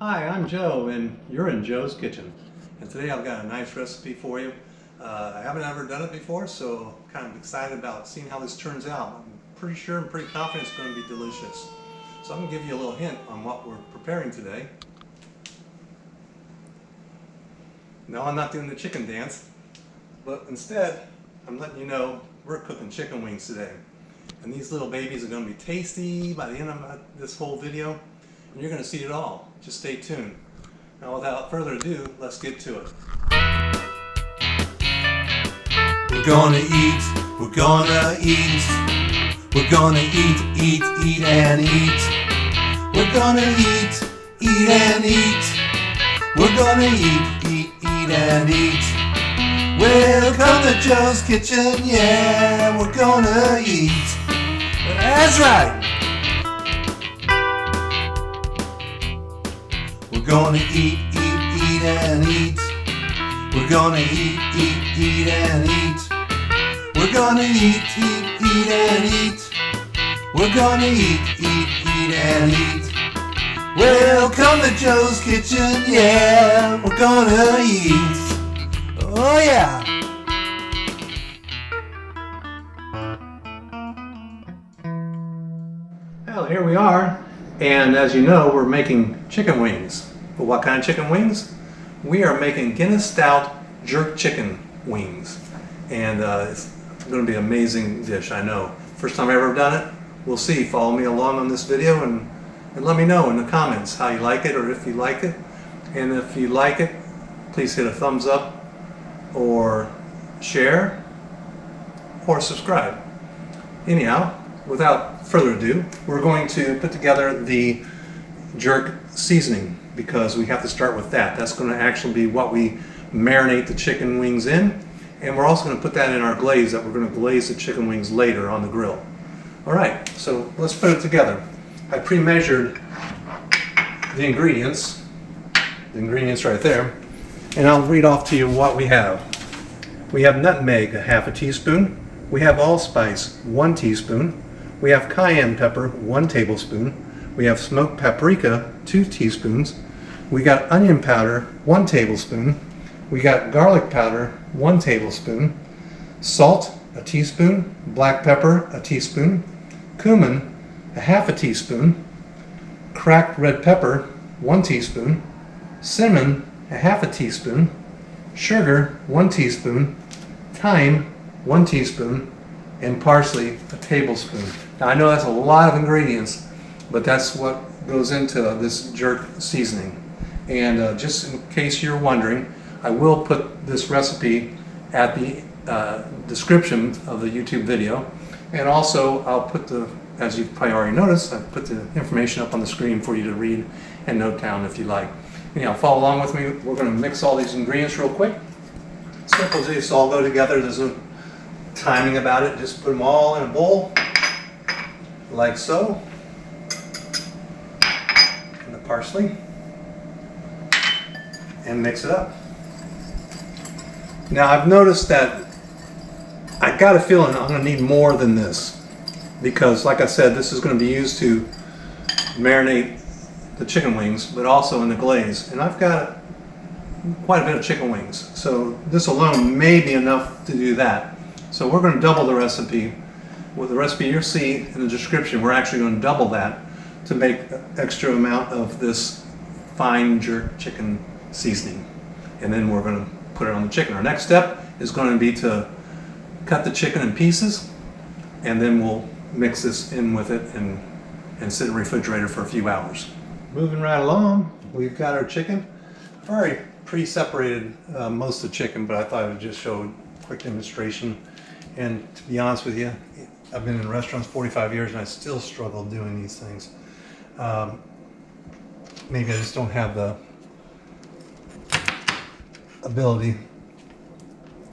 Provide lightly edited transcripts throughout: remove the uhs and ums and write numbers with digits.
Hi, I'm Joe, and you're in Joe's Kitchen. And today I've got a nice recipe for you. I haven't ever done it before, so I'm kind of excited about seeing how this turns out. I'm pretty sure and pretty confident it's going to be delicious. So I'm going to give you a little hint on what we're preparing today. No, I'm not doing the chicken dance, but instead I'm letting you know we're cooking chicken wings today. And these little babies are going to be tasty by the end of this whole video. And you're going to see it all. Just stay tuned. Now without further ado, let's get to it. We're gonna eat, we're gonna eat, we're gonna eat and eat. We're gonna eat and eat. We're gonna eat and eat. Welcome to Joe's Kitchen, yeah, we're gonna eat. That's right. We're gonna eat and eat. We're gonna eat and eat. We're gonna eat and eat. We're gonna eat and eat. Welcome to Joe's Kitchen, yeah, we're gonna eat. Oh yeah. Well, here we are. And as you know, we're making chicken wings. But what kind of chicken wings? We are making Guinness Stout jerk chicken wings. And it's going to be an amazing dish, I know. First time I've ever done it. We'll see. Follow me along on this video and let me know in the comments how you like it or if you like it. And if you like it, please hit a thumbs up or share or subscribe. Anyhow, without further ado, we're going to put together the jerk seasoning because we have to start with that. That's going to actually be what we marinate the chicken wings in, and we're also going to put that in our glaze that we're going to glaze the chicken wings later on the grill. Alright, so let's put it together. I pre-measured the ingredients right there, and I'll read off to you what we have. We have nutmeg, a half a teaspoon. We have allspice, 1 teaspoon. We have cayenne pepper, 1 tablespoon. We have smoked paprika, 2 teaspoons. We got onion powder, 1 tablespoon. We got garlic powder, 1 tablespoon. Salt, a teaspoon. Black pepper, a teaspoon. Cumin, a half a teaspoon. Cracked red pepper, 1 teaspoon. Cinnamon, a half a teaspoon. Sugar, 1 teaspoon. Thyme, 1 teaspoon. And parsley, a tablespoon. Now I know that's a lot of ingredients, but that's what goes into this jerk seasoning. And just in case you're wondering, I will put this recipe at the description of the YouTube video. And also I'll put as you've probably already noticed, I've put the information up on the screen for you to read and note down if you like. Anyhow, follow along with me. We're going to mix all these ingredients real quick. Simple as these all go together. There's no timing about it. Just put them all in a bowl like so. And the parsley, and mix it up. Now I've noticed that I got a feeling I'm going to need more than this because, like I said, this is going to be used to marinate the chicken wings, but also in the glaze. And I've got quite a bit of chicken wings, so this alone may be enough to do that. So we're going to double the recipe. With the recipe you'll see in the description, we're actually going to double that to make an extra amount of this fine jerk chicken seasoning. And then we're going to put it on the chicken. Our next step is going to be to cut the chicken in pieces, and then we'll mix this in with it and sit in the refrigerator for a few hours. Moving right along, we've got our chicken. I've already pre-separated most of the chicken, but I thought I would just show a quick demonstration. And to be honest with you, I've been in restaurants 45 years and I still struggle doing these things. Maybe I just don't have the ability,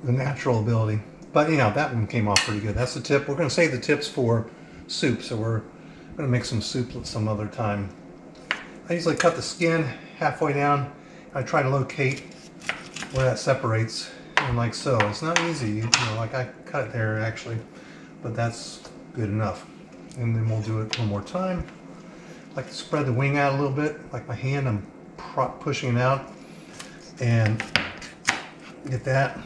the natural ability. But you know, that one came off pretty good. That's the tip. We're going to save the tips for soup, so we're going to make some soup some other time. I usually cut the skin halfway down. I try to locate where that separates, and like so. It's not easy, you know, like I cut it there actually, but that's good enough. And then we'll do it one more time. I like to spread the wing out a little bit, like my hand, I'm pushing it out and get that.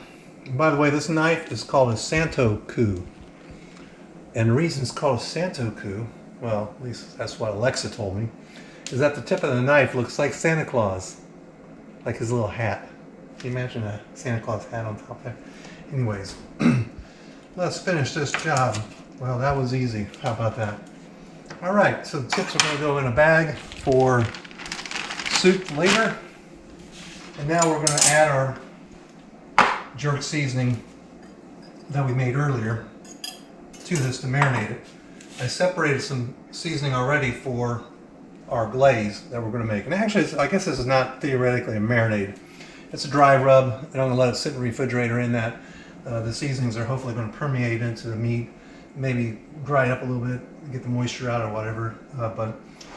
And by the way, this knife is called a Santo coup. And the reason it's called a Santo coup, well, at least that's what Alexa told me, is that the tip of the knife looks like Santa Claus, like his little hat. Can you imagine a Santa Claus hat on top there? Anyways, let's finish this job. Well, that was easy. How about that? All right, so the tips are going to go in a bag for soup later. And now we're going to add our jerk seasoning that we made earlier to this to marinate it. I separated some seasoning already for our glaze that we're going to make. And actually, I guess this is not theoretically a marinade. It's a dry rub, and I'm going to let it sit in the refrigerator in that. The seasonings are hopefully going to permeate into the meat, maybe dry it up a little bit, get the moisture out or whatever. But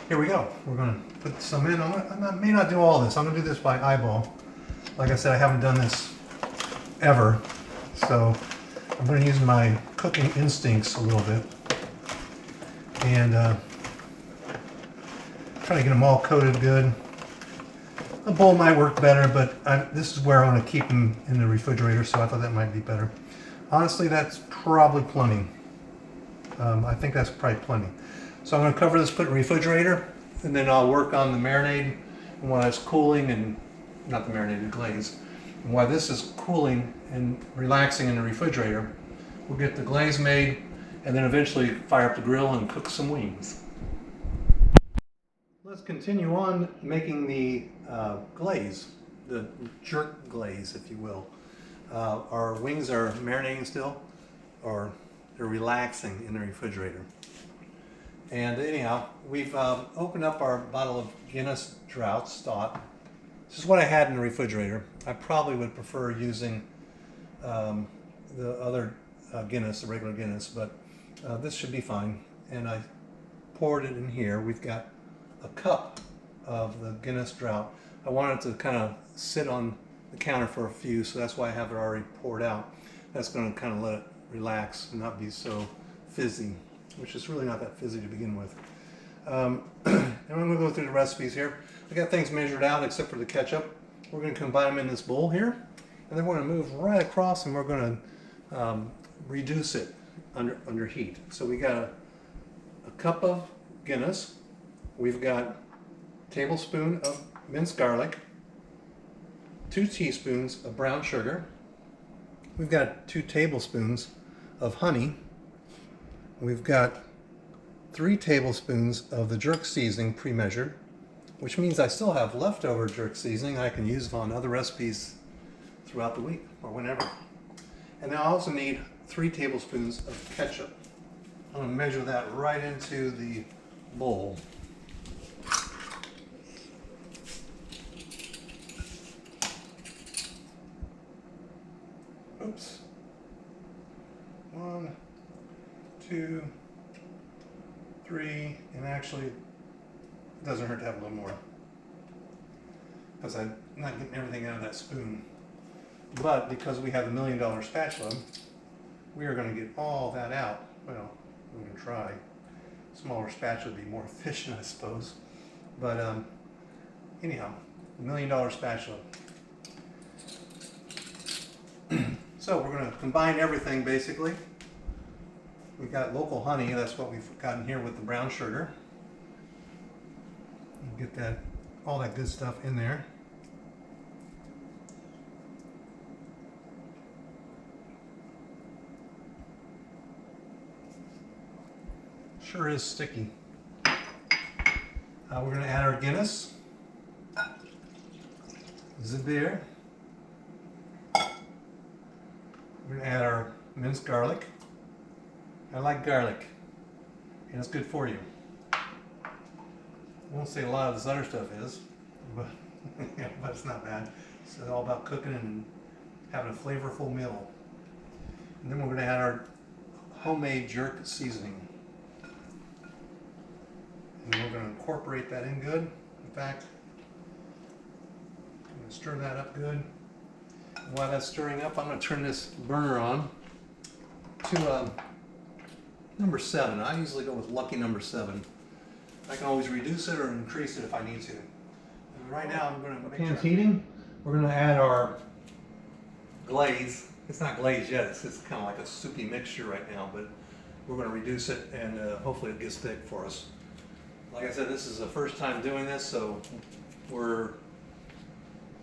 here we go. We're going to put some in. I may not do all this. I'm going to do this by eyeball. Like I said, I haven't done this ever, so I'm going to use my cooking instincts a little bit and try to get them all coated good. A bowl might work better, but this is where I want to keep them in the refrigerator, so I thought that might be better. Honestly, that's probably plenty. I think that's probably plenty. So I'm going to cover this, put it in the refrigerator, and then I'll work on the marinade. And while it's cooling, and not the marinade, the glaze. And while this is cooling and relaxing in the refrigerator, we'll get the glaze made, and then eventually fire up the grill and cook some wings. Let's continue on making the glaze, the jerk glaze, if you will. Our wings are marinating still, or they're relaxing in the refrigerator. And anyhow, we've opened up our bottle of Guinness Drought Stout. This is what I had in the refrigerator. I probably would prefer using the other Guinness, the regular Guinness, but this should be fine. And I poured it in here. We've got a cup of the Guinness Drought. I wanted it to kind of sit on the counter for a few, so that's why I have it already poured out. That's going to kind of let it relax and not be so fizzy, which is really not that fizzy to begin with. And I'm going to go through the recipes here. I got things measured out except for the ketchup. We're going to combine them in this bowl here, and then we're going to move right across and we're going to reduce it under heat. So we got a cup of Guinness. We've got a tablespoon of minced garlic, 2 teaspoons of brown sugar. We've got 2 tablespoons of honey. We've got 3 tablespoons of the jerk seasoning pre-measured, which means I still have leftover jerk seasoning I can use on other recipes throughout the week or whenever. And then I also need 3 tablespoons of ketchup. I'm going to measure that right into the bowl. Oops. 1, 2, 3, and actually it doesn't hurt to have a little more because I'm not getting everything out of that spoon. But because we have the $1 million spatula, we are going to get all that out. Well, we're going to try. Smaller spatula would be more efficient, I suppose. But anyhow, $1 million spatula. So we're going to combine everything basically. We've got local honey, that's what we've gotten here with the brown sugar. Get that, all that good stuff in there. Sure is sticky. We're going to add our Guinness. Zibir. We're going to add our minced garlic. I like garlic, and it's good for you. I won't say a lot of this other stuff is, but, yeah, but it's not bad. It's all about cooking and having a flavorful meal. And then we're going to add our homemade jerk seasoning. And we're going to incorporate that in good. In fact, I'm going to stir that up good. And while that's stirring up, I'm going to turn this burner on to number 7. I usually go with lucky number 7. I can always reduce it or increase it if I need to. And Right now I'm going to make pan's heating. We're going to add our glaze. It's not glazed yet. It's just kind of like a soupy mixture right now, but we're going to reduce it and hopefully it gets thick for us. Like I said, this is the first time doing this, so we're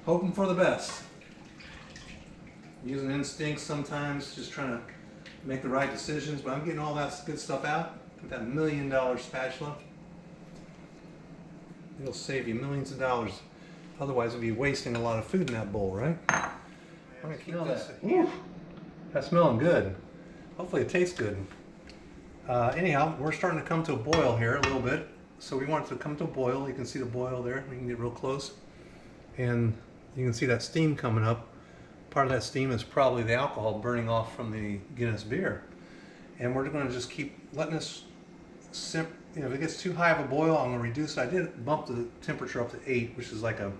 hoping for the best. Using instincts sometimes, just trying to make the right decisions, but I'm getting all that good stuff out with that $1 million spatula. It'll save you millions of dollars. Otherwise, we'll be wasting a lot of food in that bowl, right? I'm gonna keep this. That's smelling good. Hopefully, it tastes good. Anyhow, we're starting to come to a boil here a little bit. So we want it to come to a boil. You can see the boil there. We can get real close. And you can see that steam coming up. Part of that steam is probably the alcohol burning off from the Guinness beer. And we're going to just keep letting this simmer. You know, if it gets too high of a boil, I'm going to reduce it. I did bump the temperature up to 8, which is like a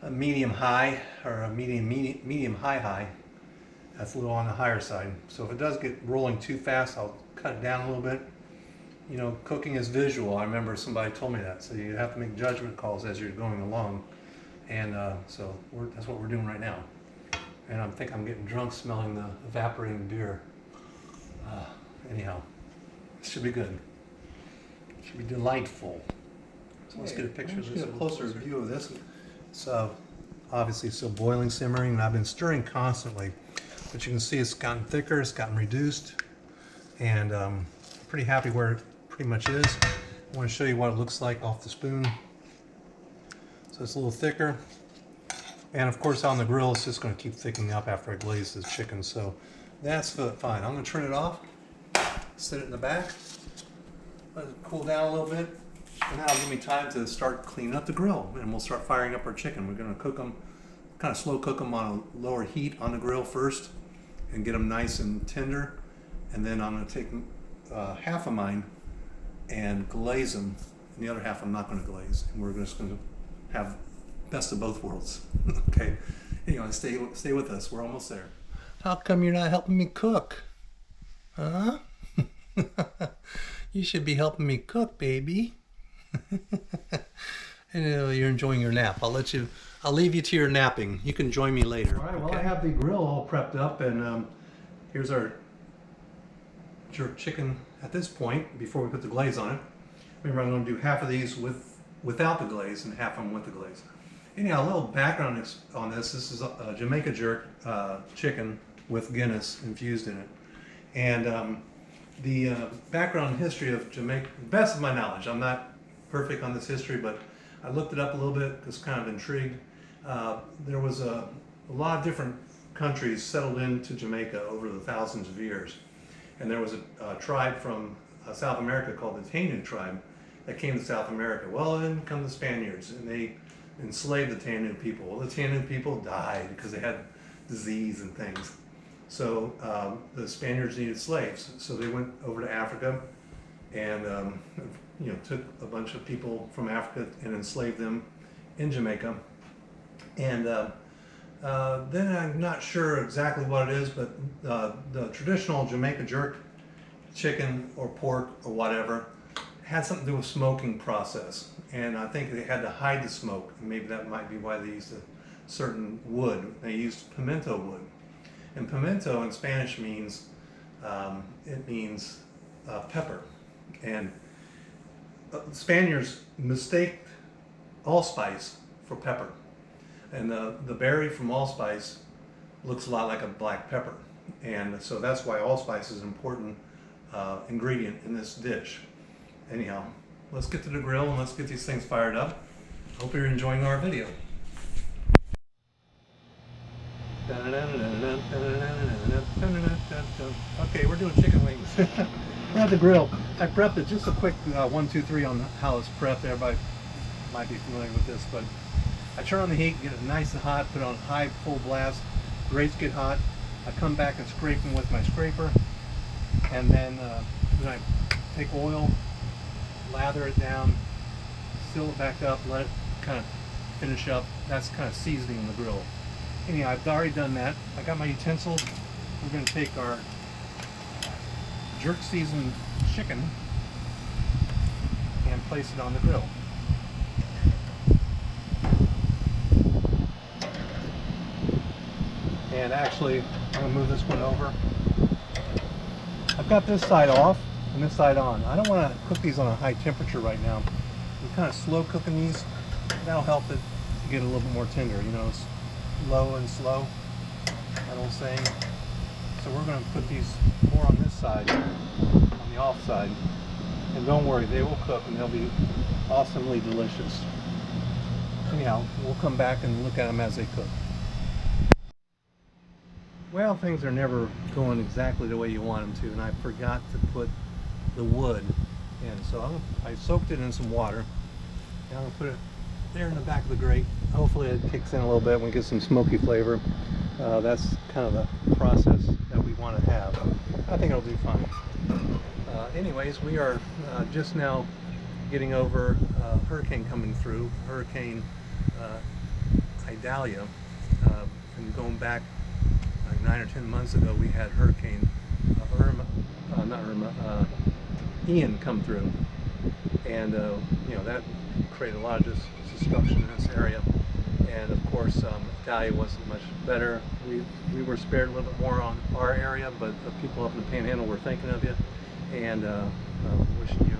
medium high or a medium high. That's a little on the higher side. So if it does get rolling too fast, I'll cut it down a little bit. You know, cooking is visual. I remember somebody told me that. So you have to make judgment calls as you're going along. And so that's what we're doing right now. And I think I'm getting drunk smelling the evaporating beer. Anyhow, it should be good. It should be delightful. So let's get a picture of this. Get a closer view of this. It's obviously still boiling, simmering, and I've been stirring constantly. But you can see it's gotten thicker, it's gotten reduced, and pretty happy where it pretty much is. I want to show you what it looks like off the spoon. So it's a little thicker. And of course on the grill it's just going to keep thickening up after I glaze the chicken, so that's fine. I'm going to turn it off, set it in the back, let it cool down a little bit, and that'll give me time to start cleaning up the grill, and we'll start firing up our chicken. We're going to cook them, kind of slow cook them on a lower heat on the grill first and get them nice and tender, and then I'm going to take half of mine and glaze them, and the other half I'm not going to glaze, and we're just going to have best of both worlds. Okay, anyway, stay with us. We're almost there. How come you're not helping me cook? Huh? You should be helping me cook, baby. And you're enjoying your nap. I'll leave you to your napping. You can join me later. All right, well, I have the grill all prepped up, and here's our jerk chicken at this point before we put the glaze on it. Remember, I'm going to do half of these without the glaze and half of them with the glaze. Anyhow, a little background on this. This is a Jamaica jerk chicken with Guinness infused in it. And the background history of Jamaica, best of my knowledge, I'm not perfect on this history, but I looked it up a little bit, was kind of intrigued. There was a lot of different countries settled into Jamaica over the thousands of years. And there was a tribe from South America called the Taino tribe that came to South America. Well, then come the Spaniards, and they enslaved the Taino people. Well, the Taino people died because they had disease and things. So the Spaniards needed slaves, so they went over to Africa and took a bunch of people from Africa and enslaved them in Jamaica. And then I'm not sure exactly what it is, but the traditional Jamaica jerk chicken or pork or whatever had something to do with smoking process, and I think they had to hide the smoke, and maybe that might be why they used a certain wood. They used pimento wood, and pimento in Spanish means pepper, and Spaniards mistaked allspice for pepper, and the berry from allspice looks a lot like a black pepper, and so that's why allspice is an important ingredient in this dish. Anyhow, let's get to the grill and let's get these things fired up. Hope you're enjoying our video. Okay, we're doing chicken wings. We're at the grill. I prepped it, just a quick 1, 2, 3 on how it's prepped. Everybody might be familiar with this, but I turn on the heat, get it nice and hot, put it on high full blast. Grates get hot. I come back and scrape them with my scraper, and then I take oil, lather it down, seal it back up, let it kind of finish up. That's kind of seasoning the grill. Anyhow, I've already done that. I got my utensils. We're going to take our jerk seasoned chicken and place it on the grill. actually, I'm gonna move this one over. I've got this side off and this side on. I don't want to cook these on a high temperature right now. I'm kind of slow cooking these. That'll help it to get a little bit more tender. You know, it's low and slow, that old saying. So we're going to put these more on this side, on the off side. And don't worry, they will cook and they'll be awesomely delicious. Anyhow, we'll come back and look at them as they cook. Well, things are never going exactly the way you want them to, and I forgot to put the wood in. So I soaked it in some water, and I'm going to put it there in the back of the grate. Hopefully it kicks in a little bit and we get some smoky flavor. That's kind of the process that we want to have. I think it'll do fine. Anyways, we are just now getting over a hurricane coming through, Hurricane Idalia, and going back like 9 or 10 months ago, we had Hurricane Ian come through, and you know, that created a lot of destruction in this area. And of course, Idalia wasn't much better. We were spared a little bit more on our area, but the people up in the Panhandle were thinking of you and wishing you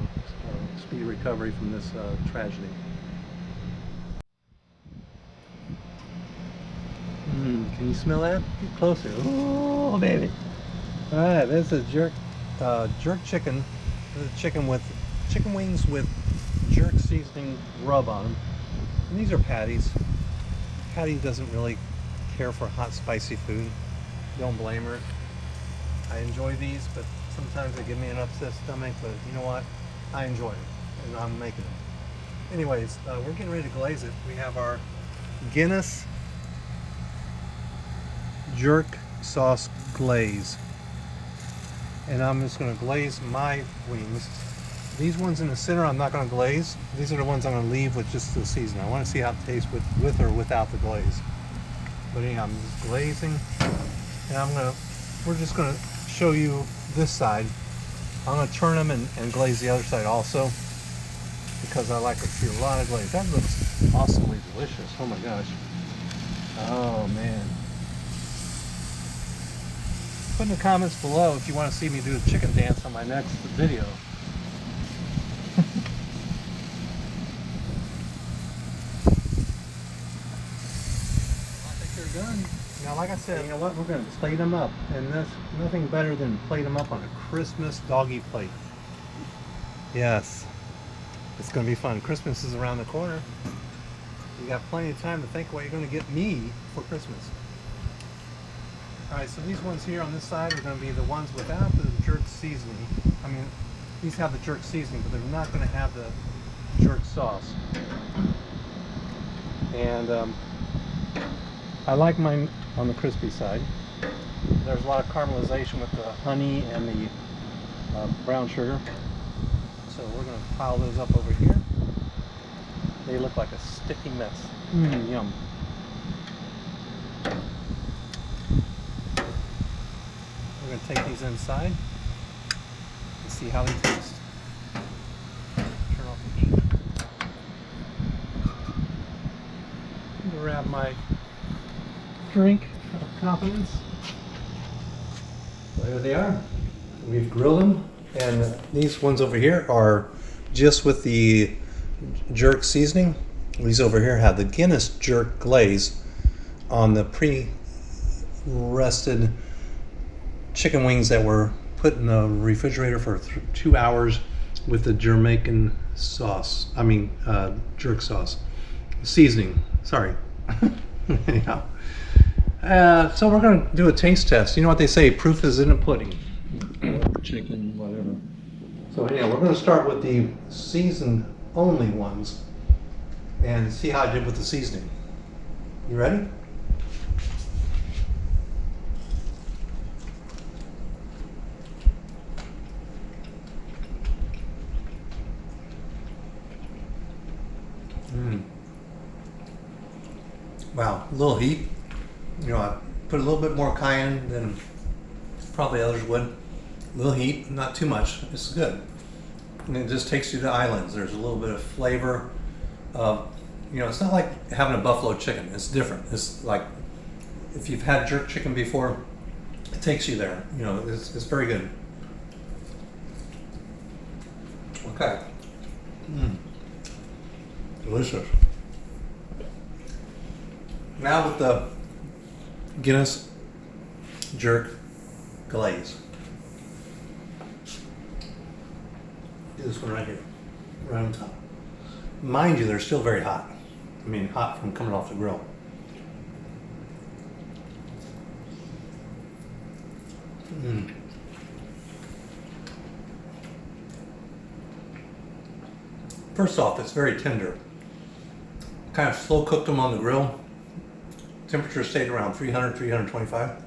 speedy recovery from this tragedy. Can you smell that? Get closer. Oh, baby. All right, this is jerk chicken. This is chicken wings with jerk seasoning rub on them. And these are patties. Patty doesn't really care for hot, spicy food. Don't blame her. I enjoy these, but sometimes they give me an upset stomach. But you know what? I enjoy it, and I'm making it. Anyways, we're getting ready to glaze it. We have our Guinness Jerk Sauce Glaze, and I'm just going to glaze my wings. These ones in the center I'm not going to glaze. These are the ones I'm going to leave with just the seasoning. I want to see how it tastes with or without the glaze. But anyhow, I'm just glazing, and we're just going to show you this side. I'm going to turn them and glaze the other side also, because I like to see a lot of glaze. That looks awesomely delicious. Oh my gosh. Oh man. Put in the comments below if you want to see me do a chicken dance on my next video. I think they're done. Now, like I said, you know what? We're going to plate them up, and there's nothing better than plate them up on a Christmas doggy plate. Yes, it's going to be fun. Christmas is around the corner. You got plenty of time to think what you're going to get me for Christmas. Alright, so these ones here on this side are going to be the ones without the jerk seasoning. I mean, these have the jerk seasoning, but they're not going to have the jerk sauce. And I like mine on the crispy side. There's a lot of caramelization with the honey and the brown sugar. So we're going to pile those up over here. They look like a sticky mess. Yum. We're going to take these inside and see how they taste. Turn off the heat. Grab my drink of confidence. There they are. We've grilled them, and these ones over here are just with the jerk seasoning. These over here have the Guinness Jerk Glaze on the pre-rested chicken wings that were put in the refrigerator for 2 hours with the Jamaican sauce. I mean, jerk sauce. Seasoning. Sorry. Anyhow. So we're going to do a taste test. You know what they say, proof is in the pudding. Chicken, whatever. So anyhow, we're going to start with the seasoned only ones and see how I did with the seasoning. You ready? Wow, a little heat. You know, I put a little bit more cayenne than probably others would. A little heat, not too much. It's good. And it just takes you to islands. There's a little bit of flavor. You know, it's not like having a buffalo chicken. It's different. It's like if you've had jerk chicken before, it takes you there. You know, it's very good. Okay. Delicious. Now with the Guinness Jerk Glaze. Do this one right here, right on top. Mind you, they're still very hot. I mean, hot from coming off the grill. First off, it's very tender. Kind of slow cooked them on the grill. Temperature stayed around 300, 325.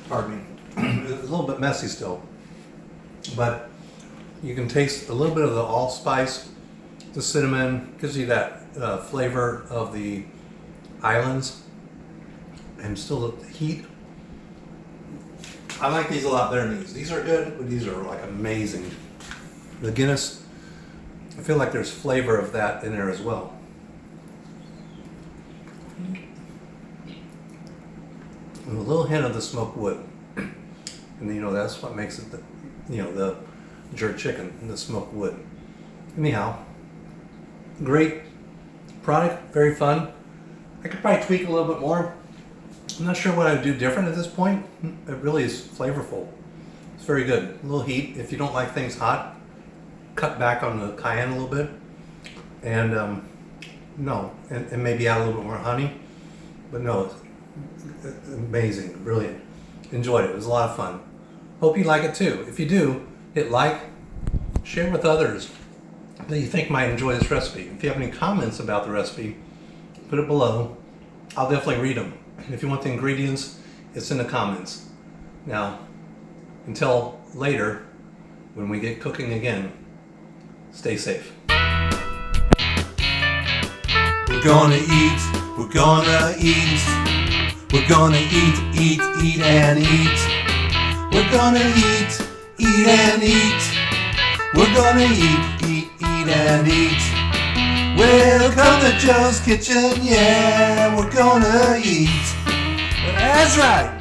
Pardon me. It's a little bit messy still, but you can taste a little bit of the allspice, the cinnamon, gives you that flavor of the islands, and still the heat. I like these a lot better than these. These are good, but these are like amazing. The Guinness, I feel like there's flavor of that in there as well. And a little hint of the smoked wood. And you know, that's what makes it, the jerk chicken, and the smoked wood. Anyhow, great product, very fun. I could probably tweak a little bit more. I'm not sure what I would do different at this point. It really is flavorful. It's very good. A little heat. If you don't like things hot, cut back on the cayenne a little bit. And and maybe add a little bit more honey. But no, it's amazing, brilliant. Enjoyed it. It was a lot of fun. Hope you like it too. If you do, hit like, share with others that you think might enjoy this recipe. If you have any comments about the recipe, put it below. I'll definitely read them. And if you want the ingredients, it's in the comments. Now, until later, when we get cooking again, stay safe. We're gonna eat, we're gonna eat, we're gonna eat and eat. We're gonna eat and eat. We're gonna eat and eat. Welcome to Joe's Kitchen, yeah, we're gonna eat. That's right.